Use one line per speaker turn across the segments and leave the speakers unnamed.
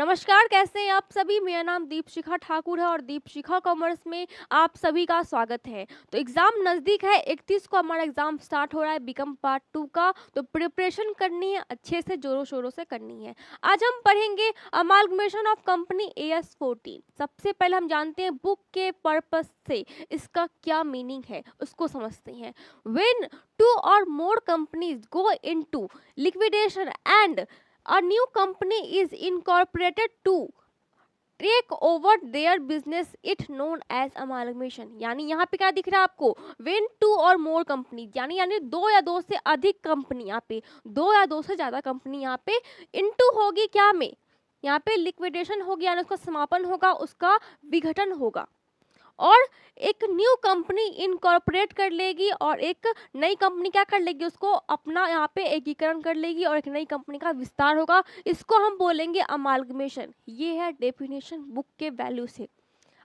नमस्कार, कैसे हैं आप सभी? मेरा नाम दीपशिखा ठाकुर है और दीपशिखा कॉमर्स में आप सभी का स्वागत है। तो एग्ज़ाम नज़दीक है, 31 को हमारा एग्ज़ाम स्टार्ट हो रहा है बीकॉम पार्ट 2 का। तो प्रिपरेशन करनी है, अच्छे से ज़ोरों-शोरों से करनी है। आज हम पढ़ेंगे अमालगमेशन ऑफ कंपनी AS14। सबसे पहले हम जानते हैं बुक के पर्पस से इसका क्या मीनिंग है, उसको समझते हैं। व्हेन 2 और मोर companies go into liquidation and a new company is incorporated to take over their business, it known as amalgamation। यानी यहाँ पे क्या दिख रहा है आपको? when two or more company, यानी दो या दो से अधिक कंपनी, यहाँ पे दो या दो से ज़्यादा कंपनी यहाँ पे into होगी क्या में, यहाँ पे लिक्विडेशन होगी यानी उसका समापन होगा, उसका विघटन होगा और एक न्यू कंपनी इनकॉर्पोरेट कर लेगी और एक नई कंपनी क्या कर लेगी, उसको अपना यहाँ पे एकीकरण कर लेगी और एक नई कंपनी का विस्तार होगा। इसको हम बोलेंगे अमालगमेशन। ये है डेफिनेशन बुक के वैल्यू से।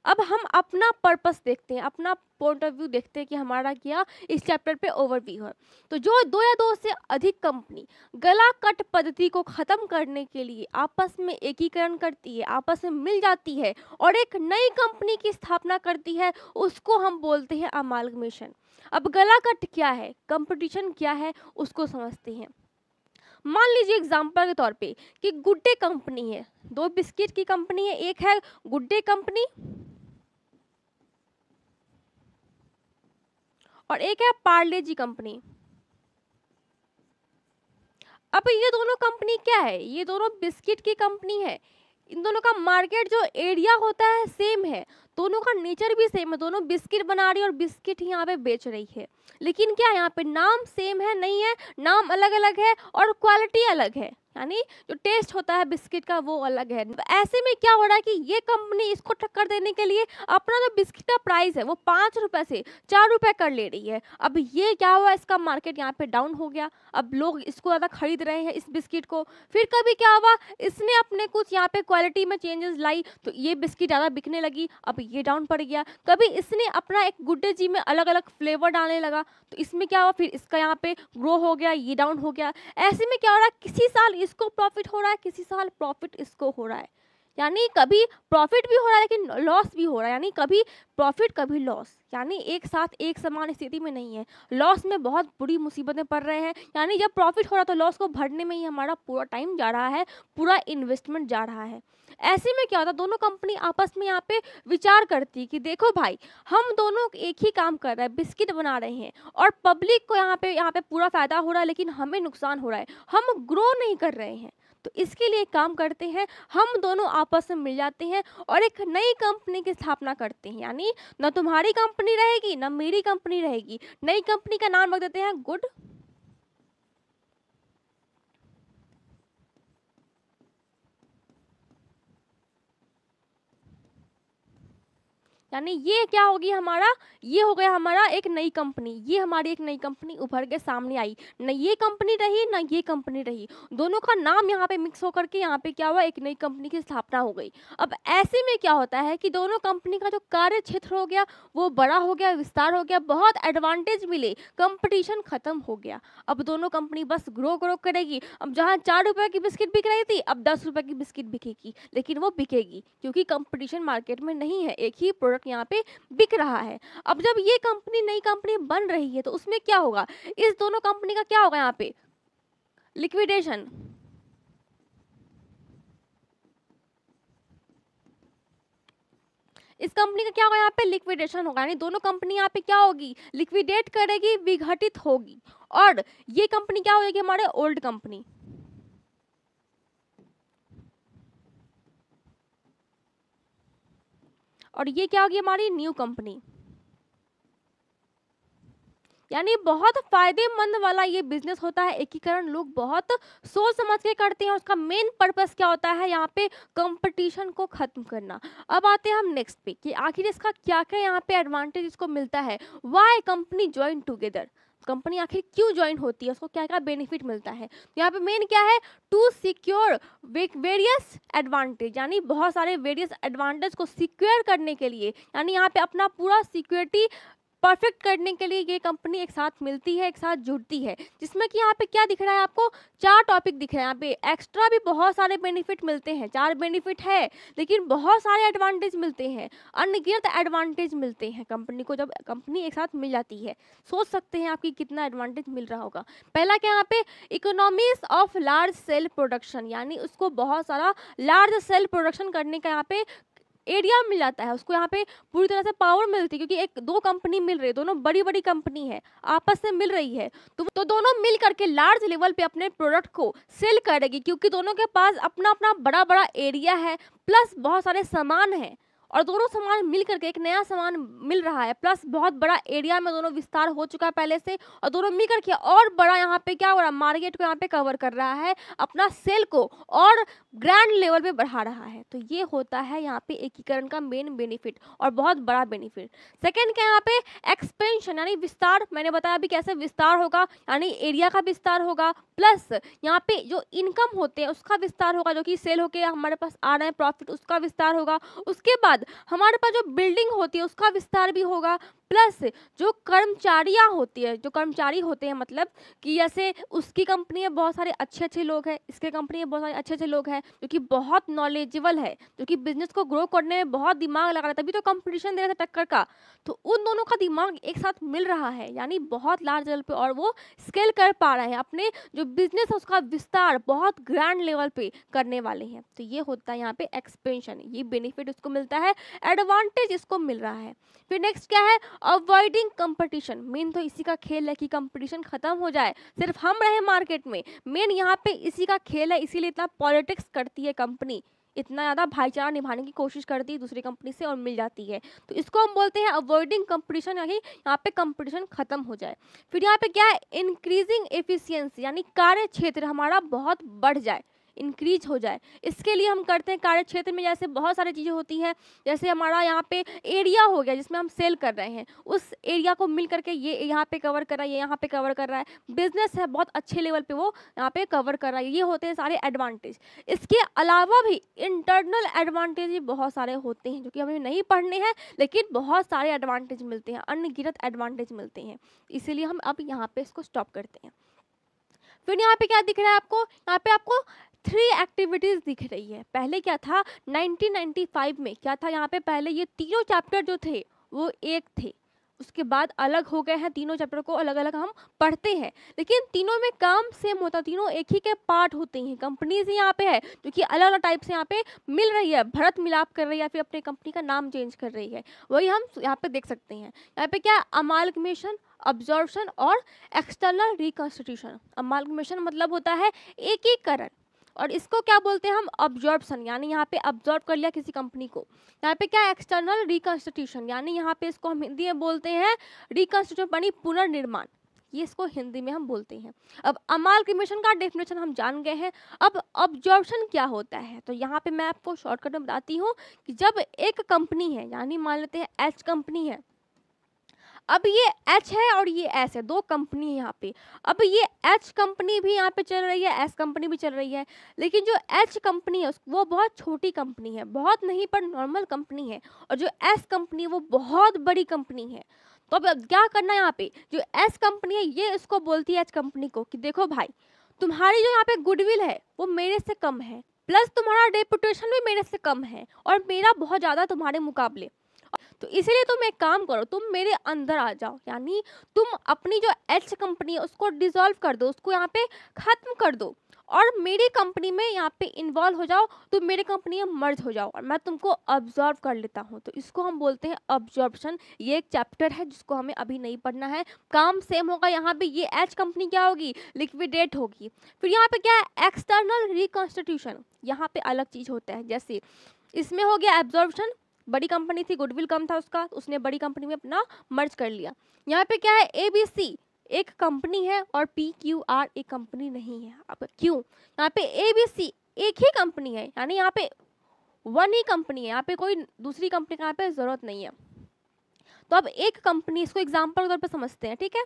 अब हम अपना पर्पस देखते हैं, अपना पॉइंट ऑफ व्यू देखते हैं कि हमारा क्या इस चैप्टर पे ओवरव्यू है। तो जो दो या दो से अधिक कंपनी गला कट पद्धति को ख़त्म करने के लिए आपस में एकीकरण करती है, आपस में मिल जाती है और एक नई कंपनी की स्थापना करती है, उसको हम बोलते हैं अमालगमेशन। अब गला कट क्या है, कंपटीशन क्या है, उसको समझते हैं। मान लीजिए एग्जाम्पल के तौर पे कि गुड डे कंपनी है, दो बिस्किट की कंपनी है, एक है गुड डे कंपनी और एक है पार्ले जी कंपनी। अब ये दोनों कंपनी क्या है, ये दोनों बिस्किट की कंपनी है। इन दोनों का मार्केट जो एरिया होता है सेम है, दोनों का नेचर भी सेम है, दोनों बिस्किट बना रही है और बिस्किट ही यहाँ पे बेच रही है। लेकिन क्या यहाँ पे नाम सेम है? नहीं है, नाम अलग अलग है और क्वालिटी अलग है, यानी जो टेस्ट होता है बिस्किट का वो अलग है। ऐसे में क्या हो रहा है कि ये कंपनी इसको टक्कर देने के लिए अपना जो बिस्किट का प्राइस है वो 5 रुपए से 4 रुपए कर ले रही है। अब ये क्या हुआ, इसका मार्केट यहाँ पे डाउन हो गया, अब लोग इसको ज़्यादा खरीद रहे हैं इस बिस्किट को। फिर कभी क्या हुआ, इसने अपने कुछ यहाँ पे क्वालिटी में चेंजेस लाई तो ये बिस्किट ज़्यादा बिकने लगी, अब ये डाउन पड़ गया। कभी इसने अपना एक गुड डे जी में अलग अलग फ्लेवर डालने लगा तो इसमें क्या हुआ, फिर इसका यहाँ पे ग्रो हो गया, ये डाउन हो गया। ऐसे में क्या हो रहा है, किसी साल इसको प्रॉफिट हो रहा है, किसी साल प्रॉफिट इसको हो रहा है, यानी कभी प्रॉफिट भी हो रहा है लेकिन लॉस भी हो रहा है, यानी कभी प्रॉफिट कभी लॉस, यानी एक साथ एक समान स्थिति में नहीं है। लॉस में बहुत बुरी मुसीबतें पड़ रहे हैं, यानी जब प्रॉफिट हो रहा है तो लॉस को भरने में ही हमारा पूरा टाइम जा रहा है, पूरा इन्वेस्टमेंट जा रहा है। ऐसे में क्या होता है, दोनों कंपनी आपस में यहाँ पे विचार करती है कि देखो भाई, हम दोनों एक ही काम कर रहे हैं, बिस्किट बना रहे हैं और पब्लिक को यहाँ पे पूरा फायदा हो रहा है लेकिन हमें नुकसान हो रहा है, हम ग्रो नहीं कर रहे हैं। तो इसके लिए काम करते हैं, हम दोनों आपस में मिल जाते हैं और एक नई कंपनी की स्थापना करते हैं, यानी न तुम्हारी कंपनी रहेगी न मेरी कंपनी रहेगी। नई कंपनी का नाम रख देते हैं गुड, यानी ये क्या होगी हमारा, ये हो गया हमारा एक नई कंपनी, ये हमारी एक नई कंपनी उभर के सामने आई। न ये कंपनी रही न ये कंपनी रही, दोनों का नाम यहाँ पे मिक्स होकर के यहाँ पे क्या हुआ, एक नई कंपनी की स्थापना हो गई। अब ऐसे में क्या होता है कि दोनों कंपनी का जो कार्य क्षेत्र हो गया वो बड़ा हो गया, विस्तार हो गया, बहुत एडवांटेज मिले, कंपटीशन खत्म हो गया। अब दोनों कंपनी बस ग्रो ग्रो करेगी। अब जहाँ 4 रुपए की बिस्किट बिक रही थी अब 10 रुपए की बिस्किट बिकेगी, लेकिन वो बिकेगी क्योंकि कंपटीशन मार्केट में नहीं है, एक ही प्रोडक्ट यहाँ पे बिक रहा है। अब जब ये कंपनी नई कंपनी बन रही है तो उसमें क्या होगा, इस दोनों कंपनी का क्या होगा, यहाँ पे लिक्विडेशन। इस कंपनी का क्या होगा, यहाँ पे लिक्विडेशन होगा, यानी दोनों कंपनी यहाँ पे क्या होगी, लिक्विडेट करेगी, विघटित होगी। और ये कंपनी क्या हो जाएगी, हमारे ओल्ड कंपनी, और ये क्या होगी, हमारी न्यू कंपनी। यानी बहुत फायदेमंद वाला ये बिजनेस होता है, एकीकरण लोग बहुत सोच समझ के करते हैं। उसका मेन पर्पस क्या होता है, यहाँ पे कंपटीशन को खत्म करना। अब आते हैं हम नेक्स्ट पे कि आखिर इसका क्या क्या यहाँ पे एडवांटेज इसको मिलता है। Why company join together, company आखिर क्यों ज्वाइन होती है, उसको क्या क्या बेनिफिट मिलता है। तो यहाँ पे मेन क्या है, टू सिक्योर वेरियस एडवांटेज, यानी बहुत सारे वेरियस एडवांटेज को सिक्योर करने के लिए, यानी यहाँ पे अपना पूरा सिक्योरिटी परफेक्ट करने के लिए ये कंपनी एक साथ मिलती है, एक साथ जुड़ती है, जिसमें कि यहाँ पे क्या दिख रहा है आपको, 4 टॉपिक दिख रहे हैं। यहाँ पे एक्स्ट्रा भी बहुत सारे बेनिफिट मिलते हैं, 4 बेनिफिट है लेकिन बहुत सारे एडवांटेज मिलते हैं, अनगिनत एडवांटेज मिलते हैं कंपनी को जब कंपनी एक साथ मिल जाती है। सोच सकते हैं आपकी कितना एडवांटेज मिल रहा होगा। पहला क्या यहाँ पे, economies of large scale production, यानी उसको बहुत सारा लार्ज सेल प्रोडक्शन करने का यहाँ पे एरिया मिल जाता है, उसको यहाँ पे पूरी तरह से पावर मिलती है, क्योंकि एक दो कंपनी मिल रही है, दोनों बड़ी बड़ी कंपनी है, आपस में मिल रही है, तो दोनों मिल करके लार्ज लेवल पे अपने प्रोडक्ट को सेल करेगी, क्योंकि दोनों के पास अपना अपना बड़ा बड़ा एरिया है, प्लस बहुत सारे सामान है, और दोनों सामान मिल करके एक नया सामान मिल रहा है, प्लस बहुत बड़ा एरिया में दोनों विस्तार हो चुका है पहले से, और दोनों मिल करके और बड़ा यहाँ पे क्या हो रहा है, मार्केट को यहाँ पे कवर कर रहा है, अपना सेल को और ग्रैंड लेवल पे बढ़ा रहा है। तो ये होता है यहाँ पे एकीकरण का मेन बेनिफिट और बहुत बड़ा बेनिफिट। सेकेंड क्या यहाँ पे, एक्सपेंशन यानी विस्तार, मैंने बताया अभी कैसे विस्तार होगा, यानी एरिया का विस्तार होगा, प्लस यहाँ पे जो इनकम होते हैं उसका विस्तार होगा, जो कि सेल होके हमारे पास आ रहे हैं प्रॉफिट, उसका विस्तार होगा। उसके बाद हमारे पास जो बिल्डिंग होती है उसका विस्तार भी होगा, प्लस जो कर्मचारियां होती है, जो कर्मचारी होते हैं, मतलब कि जैसे उसकी कंपनी में बहुत सारे अच्छे अच्छे लोग हैं, इसके कंपनी में बहुत सारे अच्छे अच्छे लोग हैं जो कि बहुत नॉलेजेबल है, जो कि बिजनेस को ग्रो करने में बहुत दिमाग लगा रहा है, तभी तो कंपटीशन दे रहे थे टक्कर का। तो उन दोनों का दिमाग एक साथ मिल रहा है, यानी बहुत लार्ज लेवल पे, और वो स्केल कर पा रहे हैं, अपने जो बिजनेस है उसका विस्तार बहुत ग्रैंड लेवल पे करने वाले हैं। तो ये होता है यहाँ पे एक्सपेंशन, ये बेनिफिट उसको मिलता है, एडवांटेज इसको मिल रहा है। फिर नेक्स्ट क्या है, अवॉइडिंग कंपटीशन, मेन तो इसी का खेल है कि कंपटीशन खत्म हो जाए, सिर्फ हम रहे मार्केट में, मेन यहाँ पे इसी का खेल है, इसीलिए इतना पॉलिटिक्स करती है कंपनी, इतना ज़्यादा भाईचारा निभाने की कोशिश करती है दूसरी कंपनी से और मिल जाती है। तो इसको हम बोलते हैं अवॉइडिंग कंपटीशन, यानी यहाँ पे कंपटीशन खत्म हो जाए। फिर यहाँ पे क्या है, इंक्रीजिंग एफिशिएंसी, यानी कार्य क्षेत्र हमारा बहुत बढ़ जाए, इंक्रीज हो जाए। इसके लिए हम करते हैं कार्य क्षेत्र में, जैसे बहुत सारी चीज़ें होती हैं, जैसे हमारा यहाँ पे एरिया हो गया जिसमें हम सेल कर रहे हैं, उस एरिया को मिल करके ये यहाँ पे कवर कर रहा है, ये यहाँ पे कवर कर रहा है, बिजनेस है बहुत अच्छे लेवल पे वो यहाँ पे कवर कर रहा है, ये होते हैं सारे एडवांटेज। इसके अलावा भी इंटरनल एडवांटेज भी बहुत सारे होते हैं जो कि हमें नहीं पढ़ने हैं, लेकिन बहुत सारे एडवांटेज मिलते हैं, अनगिनत एडवांटेज मिलते हैं, इसीलिए हम अब यहाँ पे इसको स्टॉप करते हैं। फिर यहाँ पे क्या दिख रहा है आपको, यहाँ पे आपको 3 एक्टिविटीज दिख रही है। पहले क्या था, 1995 में क्या था, यहाँ पे पहले ये तीनों चैप्टर जो थे वो एक थे, उसके बाद अलग हो गए हैं, तीनों चैप्टर को अलग अलग हम पढ़ते हैं, लेकिन तीनों में काम सेम होता, तीनों एक ही के पार्ट होते हैं। कंपनीज यहाँ पे है जो कि अलग अलग टाइप से यहाँ पे मिल रही है, भरत मिलाप कर रही है, या फिर अपने कंपनी का नाम चेंज कर रही है, वही हम यहाँ पे देख सकते हैं। यहाँ पे क्या, अमालगमेशन, अब्जॉर्प्शन और एक्सटर्नल रिकॉन्स्टिट्यूशन। अमालगमेशन मतलब होता है एकीकरण, और इसको क्या बोलते हैं हम, अब्जॉर्प्शन, यानी यहाँ पे अब्जॉर्ब कर लिया किसी कंपनी को। यहाँ पे क्या, एक्सटर्नल रिकॉन्स्टिट्यूशन, यानी यहाँ पे इसको हम हिंदी में बोलते हैं रिकॉन्स्टिट्यूशन, यानी पुनर्निर्माण, ये इसको हिंदी में हम बोलते हैं। अब अमालगमेशन का डेफिनेशन हम जान गए हैं, अब अब्जॉर्प्शन क्या होता है, तो यहाँ पे मैं आपको शॉर्टकट में बताती हूँ कि जब एक कंपनी है, यानी मान लेते हैं एच कंपनी है, अब ये एच है और ये एस है, दो कंपनी है यहाँ पे, अब ये एच कंपनी भी यहाँ पे चल रही है, एस कंपनी भी चल रही है, लेकिन जो एच कंपनी है वो बहुत छोटी कंपनी है, बहुत नहीं पर नॉर्मल कंपनी है, और जो एस कंपनी है वो बहुत बड़ी कंपनी है। तो अब क्या करना है, यहाँ पे जो एस कंपनी है ये इसको बोलती है एच कंपनी को कि देखो भाई, तुम्हारी जो यहाँ पे गुडविल है वो मेरे से कम है, प्लस तुम्हारा रेपुटेशन भी मेरे से कम है, और मेरा बहुत ज़्यादा तुम्हारे मुकाबले, तो इसलिए तुम एक काम करो, तुम मेरे अंदर आ जाओ, यानी तुम अपनी जो एच कंपनी है उसको डिसॉल्व कर दो, उसको यहाँ पे खत्म कर दो, और मेरी कंपनी में यहाँ पे इन्वॉल्व हो जाओ, तुम मेरी कंपनी में मर्ज हो जाओ, और मैं तुमको ऑब्जॉर्व कर लेता हूँ। तो इसको हम बोलते हैं ऑब्जॉर्प्शन। ये एक चैप्टर है जिसको हमें अभी नहीं पढ़ना है, काम सेम होगा, यहाँ पे ये एच कंपनी क्या होगी, लिक्विडेट होगी। फिर यहाँ पे क्या है, एक्सटर्नल रिकॉन्स्टिट्यूशन, यहाँ पे अलग चीज़ होता है, जैसे इसमें हो गया एब्जॉर्प्शन, बड़ी कंपनी थी, गुडविल कम था उसका, उसने बड़ी कंपनी में अपना मर्ज कर लिया। यहाँ पे क्या है, ABC एक कंपनी है और PQR एक कंपनी नहीं है। अब क्यों, यहाँ पे ABC एक ही कंपनी है, यानी यहाँ पे वन ही कंपनी है, यहाँ पे कोई दूसरी कंपनी का यहाँ पे जरूरत नहीं है। तो अब एक कंपनी, इसको एग्जाम्पल के तौर पे समझते हैं, ठीक है।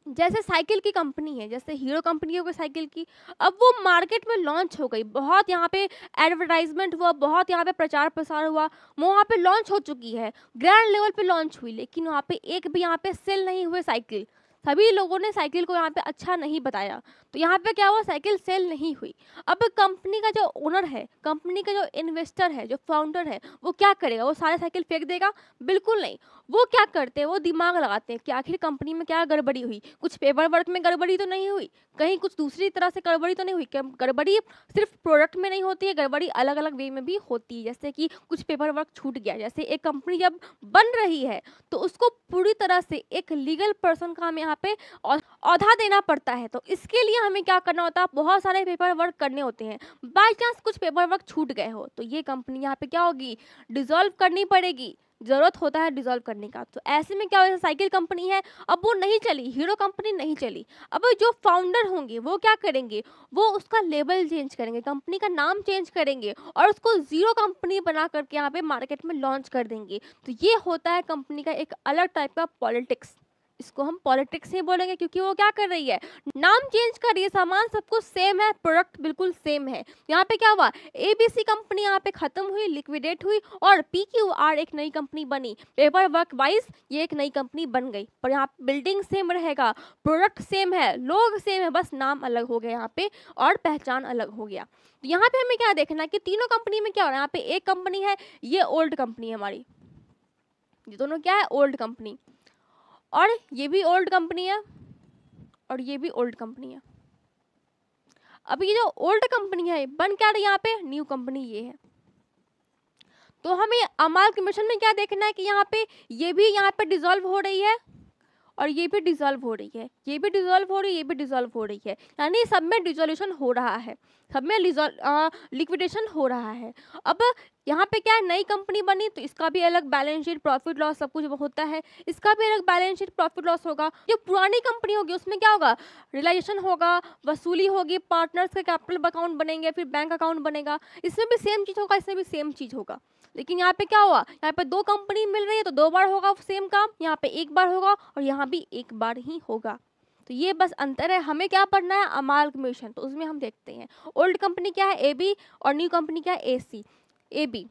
जैसे साइकिल की कंपनी है, जैसे हीरो कंपनी हो गई साइकिल की, अब वो मार्केट में लॉन्च हो गई, बहुत यहाँ पे एडवर्टाइजमेंट हुआ, बहुत यहाँ पे प्रचार प्रसार हुआ, वो वहाँ पे लॉन्च हो चुकी है, ग्रैंड लेवल पे लॉन्च हुई, लेकिन वहाँ पे एक भी यहाँ पे सेल नहीं हुए साइकिल। सभी लोगों ने साइकिल को यहाँ पे अच्छा नहीं बताया, तो यहाँ पे क्या हुआ, साइकिल सेल नहीं हुई। अब कंपनी का जो ओनर है, कंपनी का जो इन्वेस्टर है, जो फाउंडर है, वो क्या करेगा, वो सारे साइकिल फेंक देगा? बिल्कुल नहीं। वो क्या करते हैं, वो दिमाग लगाते हैं कि आखिर कंपनी में क्या गड़बड़ी हुई, कुछ पेपर वर्क में गड़बड़ी तो नहीं हुई, कहीं कुछ दूसरी तरह से गड़बड़ी तो नहीं हुई। गड़बड़ी सिर्फ प्रोडक्ट में नहीं होती है, गड़बड़ी अलग अलग वे में भी होती है, जैसे कि कुछ पेपर वर्क छूट गया। जैसे एक कंपनी जब बन रही है तो उसको पूरी तरह से एक लीगल पर्सन का हमें यहाँ पे औधा देना पड़ता है, तो इसके लिए हमें क्या करना होता है, बहुत सारे पेपर वर्क करने होते हैं। बाई चांस कुछ पेपर वर्क छूट गए हो तो ये कंपनी यहाँ पे क्या होगी, डिसॉल्व करनी पड़ेगी, जरूरत होता है डिसॉल्व करने का। तो ऐसे में क्या होगा, साइकिल कंपनी है, अब वो नहीं चली, हीरो कंपनी नहीं चली, अब जो फाउंडर होंगे वो क्या करेंगे, वो उसका लेबल चेंज करेंगे, कंपनी का नाम चेंज करेंगे और उसको जीरो कंपनी बना करके यहाँ पे मार्केट में लॉन्च कर देंगे। तो ये होता है कंपनी का एक अलग टाइप का पॉलिटिक्स। इसको हम पॉलिटिक्स ही बोलेंगे, क्योंकि वो क्या कर रही है, नाम चेंज कर रही है, सामान सब कुछ सेम है, प्रोडक्ट बिल्कुल सेम है। यहाँ पे क्या हुआ, एबीसी कंपनी यहाँ पे खत्म हुई, लिक्विडेट हुई, और पीक्यूआर एक नई कंपनी बनी, पेपर वर्क वाइज ये एक नई कंपनी बन गई, पर यहाँ बिल्डिंग सेम रहेगा, प्रोडक्ट सेम है, लोग सेम है, बस नाम अलग हो गया यहाँ पे और पहचान अलग हो गया। तो यहाँ पे हमें क्या देखना है कि तीनों कंपनी में क्या हो रहा है, यहाँ पे एक कंपनी है, ये ओल्ड कंपनी है हमारी, ये दोनों क्या है, ओल्ड कंपनी, और ये भी ओल्ड कंपनी है, और ये भी ओल्ड कंपनी है। अब ये जो ओल्ड कंपनी है बन क्या रही है, यहाँ पे न्यू कंपनी ये है। तो हमें अमालगमेशन में क्या देखना है कि यहाँ पे ये भी यहाँ पे डिसॉल्व हो रही है, और ये भी डिसॉल्व हो रही है, ये भी डिसॉल्व हो रही है, ये भी डिसॉल्व हो रही है, यानी सब में डिसोल्यूशन हो रहा है, सब में लिक्विडेशन हो रहा है। अब यहाँ पे क्या है, नई कंपनी बनी तो इसका भी अलग बैलेंस शीट, प्रॉफिट लॉस सब कुछ होता है, इसका भी अलग बैलेंस शीट, प्रॉफिट लॉस होगा। जो पुरानी कंपनी होगी उसमें क्या होगा, रियलाइजेशन होगा, वसूली होगी, पार्टनर्स का कैपिटल अकाउंट बनेंगे, फिर बैंक अकाउंट बनेगा, इसमें भी सेम चीज़ होगा, इसमें भी सेम चीज़ होगा। लेकिन यहाँ पे क्या हुआ, यहाँ पे दो कंपनी मिल रही है तो दो बार होगा सेम काम, यहाँ पे एक बार होगा और यहाँ भी एक बार ही होगा। तो ये बस अंतर है। हमें क्या पढ़ना है, अमालगमेशन, तो उसमें हम देखते हैं ओल्ड कंपनी क्या है एबी, और न्यू कंपनी क्या है एसी, एबी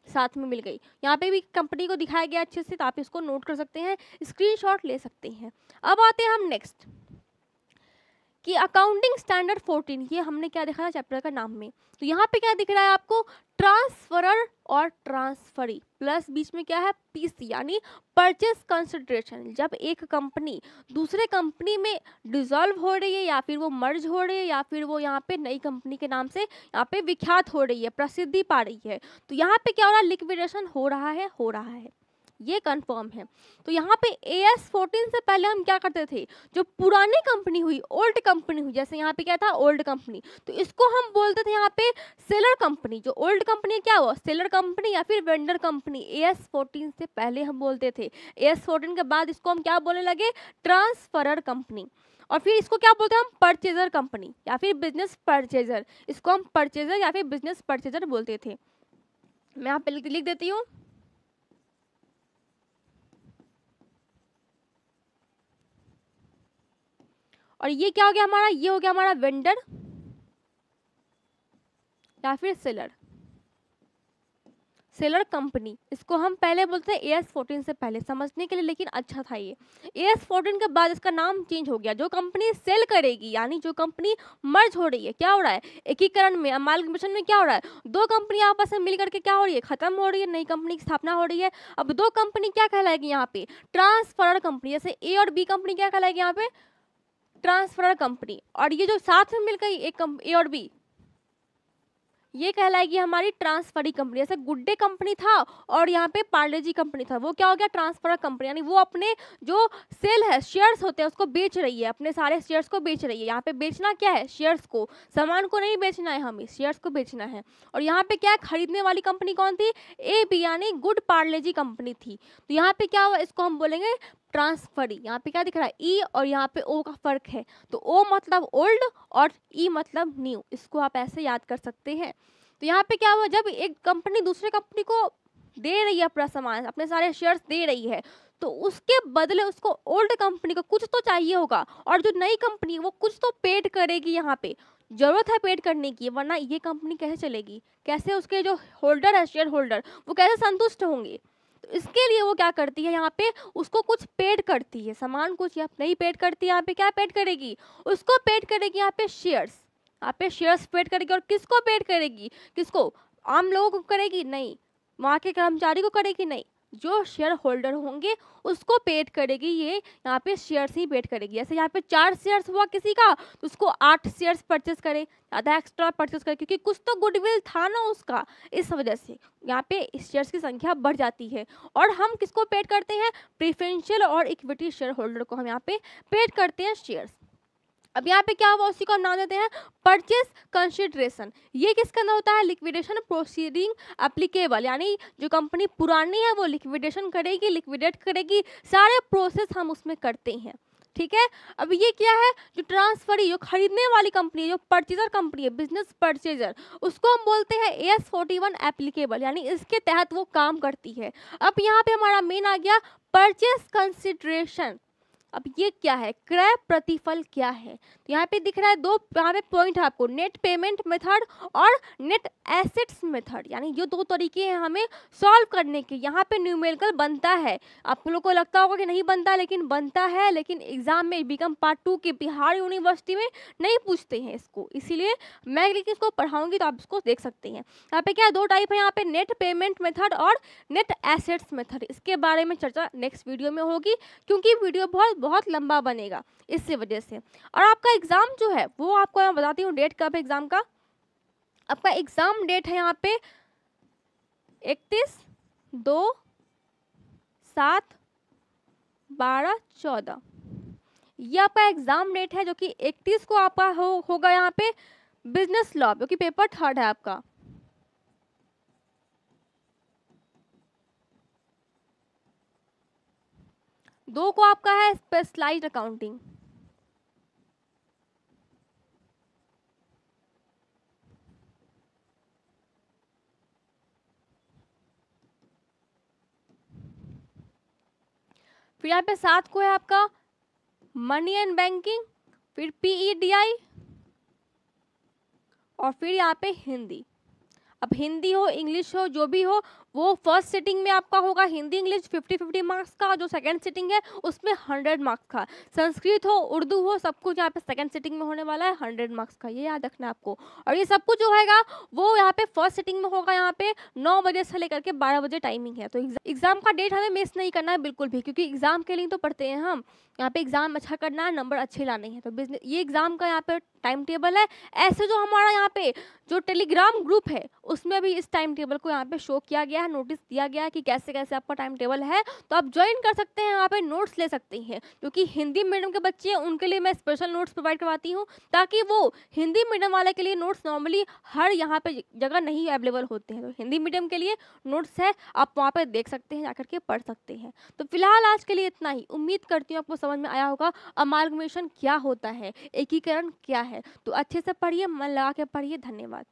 साथ में मिल गई। यहाँ पे भी कंपनी को दिखाया गया अच्छे से, तो आप इसको नोट कर सकते हैं, स्क्रीनशॉट ले सकते हैं। अब आते हैं हम नेक्स्ट कि अकाउंटिंग स्टैंडर्ड 14, ये हमने क्या देखा था चैप्टर का नाम में। तो यहाँ पे क्या दिख रहा है आपको, ट्रांसफरर और ट्रांसफरी, प्लस बीच में क्या है, पीसी, यानी परचेस कंसिडरेशन। जब एक कंपनी दूसरे कंपनी में डिसॉल्व हो रही है, या फिर वो मर्ज हो रही है, या फिर वो यहाँ पे नई कंपनी के नाम से यहाँ पे विख्यात हो रही है, प्रसिद्धि पा रही है, तो यहाँ पे क्या हो रहा है, लिक्विडेशन हो रहा है, हो रहा है, ये कंफर्म है। तो यहाँ पे AS 14 से पहले हम क्या करते थे, जो पुरानी कंपनी हुई, ओल्ड कंपनी हुई, जैसे यहाँ पे क्या था, ओल्ड कंपनी, तो इसको हम बोलते थे यहाँ पे सेलर कंपनी। जो ओल्ड कंपनी क्या हुआ, सेलर कंपनी या फिर वेंडर कंपनी। AS 14 से पहले हम बोलते थे, AS 14 के बाद इसको हम क्या बोलने लगे, ट्रांसफरर कंपनी। और फिर इसको क्या बोलते हैं हम, परचेजर कंपनी या फिर बिजनेस परचेजर, इसको हम परचेजर या फिर बिजनेस परचेजर बोलते थे। मैं यहाँ पे लिख देती हूँ, और ये क्या हो गया हमारा, ये हो गया हमारा वेंडर या फिर सेलर, सेलर कंपनी। इसको हम पहले बोलते हैं AS 14 से पहले, समझने के लिए लेकिन अच्छा था ये। AS 14 के बाद इसका नाम चेंज हो गया। जो कंपनी सेल करेगी, यानी जो कंपनी मर्ज हो रही है, क्या हो रहा है, एकीकरण में, अमालगमेशन में क्या हो रहा है, दो कंपनी आपस में मिल करके क्या हो रही है, खत्म हो रही है, नई कंपनी की स्थापना हो रही है। अब दो कंपनी क्या कहलाएगी यहाँ पे, ट्रांसफरर कंपनी। जैसे A और B कंपनी क्या कहलाएगी यहाँ पे, ट्रांसफरर कंपनी। और ये जो साथ में मिल गई एक A और B, ये कहलाएगी हमारी ट्रांसफरी कंपनी। जैसे गुड्डे कंपनी था और यहाँ पे पार्ले जी कंपनी था, वो क्या हो गया, ट्रांसफर कंपनी, यानी वो अपने जो सेल है, शेयर्स होते हैं, उसको बेच रही है, अपने सारे शेयर्स को बेच रही है। यहाँ पे बेचना क्या है, शेयर्स को, सामान को नहीं बेचना है, हमें शेयर्स को बेचना है। और यहाँ पे क्या है, खरीदने वाली कंपनी कौन थी, AB, यानी गुड पार्ले जी कंपनी थी। तो यहाँ पे क्या हुआ, इसको हम बोलेंगे ट्रांसफरी। यहाँ पे क्या दिख रहा है, ई और यहाँ पे ओ का फर्क है, तो ओ मतलब ओल्ड और ई मतलब न्यू, इसको आप ऐसे याद कर सकते हैं। तो यहाँ पे क्या हुआ, जब एक कंपनी दूसरे कंपनी को दे रही है अपना सामान, अपने सारे शेयर्स दे रही है, तो उसके बदले उसको ओल्ड कंपनी को कुछ तो चाहिए होगा, और जो नई कंपनी वो कुछ तो पेड करेगी, यहाँ पे जरूरत है पेड करने की, वरना ये कंपनी कैसे चलेगी, कैसे उसके जो होल्डर है, शेयर होल्डर, वो कैसे संतुष्ट होंगे। तो इसके लिए वो क्या करती है, यहाँ पे उसको कुछ पेड करती है, सामान कुछ या नहीं पेड करती है, यहाँ पे क्या पेड करेगी, उसको पेड करेगी यहाँ पे शेयर्स, यहाँ पे शेयर्स पेड करेगी। और किसको पेड करेगी, किसको, आम लोगों को करेगी नहीं, वहाँ के कर्मचारी को करेगी नहीं, जो शेयर होल्डर होंगे उसको पेड करेगी, ये यहाँ पे शेयर्स ही पेड करेगी। जैसे यहाँ पे 4 शेयर्स हुआ किसी का, तो उसको 8 शेयर्स परचेस करे, ज़्यादा एक्स्ट्रा परचेस करे, क्योंकि कुछ तो गुडविल था ना उसका, इस वजह से यहाँ पे शेयर्स की संख्या बढ़ जाती है। और हम किसको पेड करते हैं, प्रेफरेंशियल और इक्विटी शेयर होल्डर को हम यहाँ पे पेड करते हैं शेयर्स। अब यहाँ पे क्या हुआ, उसी को हम नाम देते हैं परचेस कंसिडरेशन। ये किसके अंदर होता है, लिक्विडेशन प्रोसीडिंग एप्लीकेबल, यानी जो कंपनी पुरानी है वो लिक्विडेशन करेगी, लिक्विडेट करेगी, सारे प्रोसेस हम उसमें करते हैं, ठीक है। अब ये क्या है, जो ट्रांसफरी, जो खरीदने वाली कंपनी है, जो परचेजर कंपनी है, बिजनेस परचेजर, उसको हम बोलते हैं AS41 एप्लीकेबल, यानी इसके तहत वो काम करती है। अब यहाँ पे हमारा मेन आ गया परचेस कंसिडरेशन। अब ये क्या है, क्रय प्रतिफल क्या है, तो यहाँ पे दिख रहा है दो, यहाँ पे पॉइंट है आपको, नेट पेमेंट मेथड और नेट एसेट्स मेथड, यानी ये दो तरीके हैं हमें सॉल्व करने के। यहाँ पे न्यूमेरिकल बनता है, आप लोगों को लगता होगा कि नहीं बनता, लेकिन बनता है, लेकिन एग्जाम में बीकॉम पार्ट 2 के बिहार यूनिवर्सिटी में नहीं पूछते हैं इसको, इसीलिए मैं लेकिन इसको पढ़ाऊंगी तो आप इसको देख सकते हैं। यहाँ पे क्या दो टाइप है, यहाँ पे नेट पेमेंट मेथड और नेट एसेट्स मेथड, इसके बारे में चर्चा नेक्स्ट वीडियो में होगी, क्योंकि वीडियो बहुत लंबा बनेगा इसी वजह से। और आपका एग्जाम जो है वो आपको मैं बताती हूँ डेट कब है एग्जाम का। आपका एग्जाम डेट है यहाँ पे 31/2/7/12/14, ये आपका एग्जाम डेट है, जो कि 31 को आपका होगा यहाँ पे बिजनेस लॉ, जो कि पेपर 3 है आपका। दो को आपका है स्पेशलाइज्ड अकाउंटिंग। फिर यहाँ पे 7 को है आपका मनी एंड बैंकिंग, फिर PEDI, और फिर यहाँ पे हिंदी। अब हिंदी हो इंग्लिश हो जो भी हो, वो फर्स्ट सिटिंग में आपका होगा हिंदी इंग्लिश 50-50 मार्क्स का, जो सेकंड सिटिंग है उसमें 100 मार्क्स का। संस्कृत हो उर्दू हो सब कुछ यहाँ पे सेकंड सिटिंग में होने वाला है 100 मार्क्स का, ये याद रखना है आपको। और ये सब कुछ जो होगा वो यहाँ पे फर्स्ट सिटिंग में होगा, यहाँ पे 9 बजे से लेकर के 12 बजे टाइमिंग है। तो एग्जाम का डेट हमें मिस नहीं करना है बिल्कुल भी, क्योंकि एग्जाम के लिए तो पढ़ते हैं हम, यहाँ पे एग्जाम अच्छा करना है, नंबर अच्छे लाने हैं। तो बिजनेस ये एग्जाम का यहाँ पे टाइम टेबल है। ऐसे जो हमारा यहाँ पे जो टेलीग्राम ग्रुप है उसमें भी इस टाइम टेबल को यहाँ पे शो किया गया है, नोटिस दिया गया है कि कैसे कैसे आपका टाइम टेबल है, तो आप ज्वाइन कर सकते हैं, यहाँ पे नोट्स ले सकते हैं। क्योंकि हिंदी मीडियम के बच्चे हैं उनके लिए मैं स्पेशल नोट्स प्रोवाइड करवाती हूँ, ताकि वो हिंदी मीडियम वाले के लिए नोट्स नॉर्मली हर यहाँ पे जगह नहीं अवेलेबल होते हैं, तो हिंदी मीडियम के लिए नोट्स है, आप वहाँ पे देख सकते हैं, जाकर के पढ़ सकते हैं। तो फिलहाल आज के लिए इतना ही, उम्मीद करती हूँ आपको समझ में आया होगा अमालगमेशन क्या होता है, एकीकरण क्या है। तो अच्छे से पढ़िए, मन लगा के पढ़िए। धन्यवाद।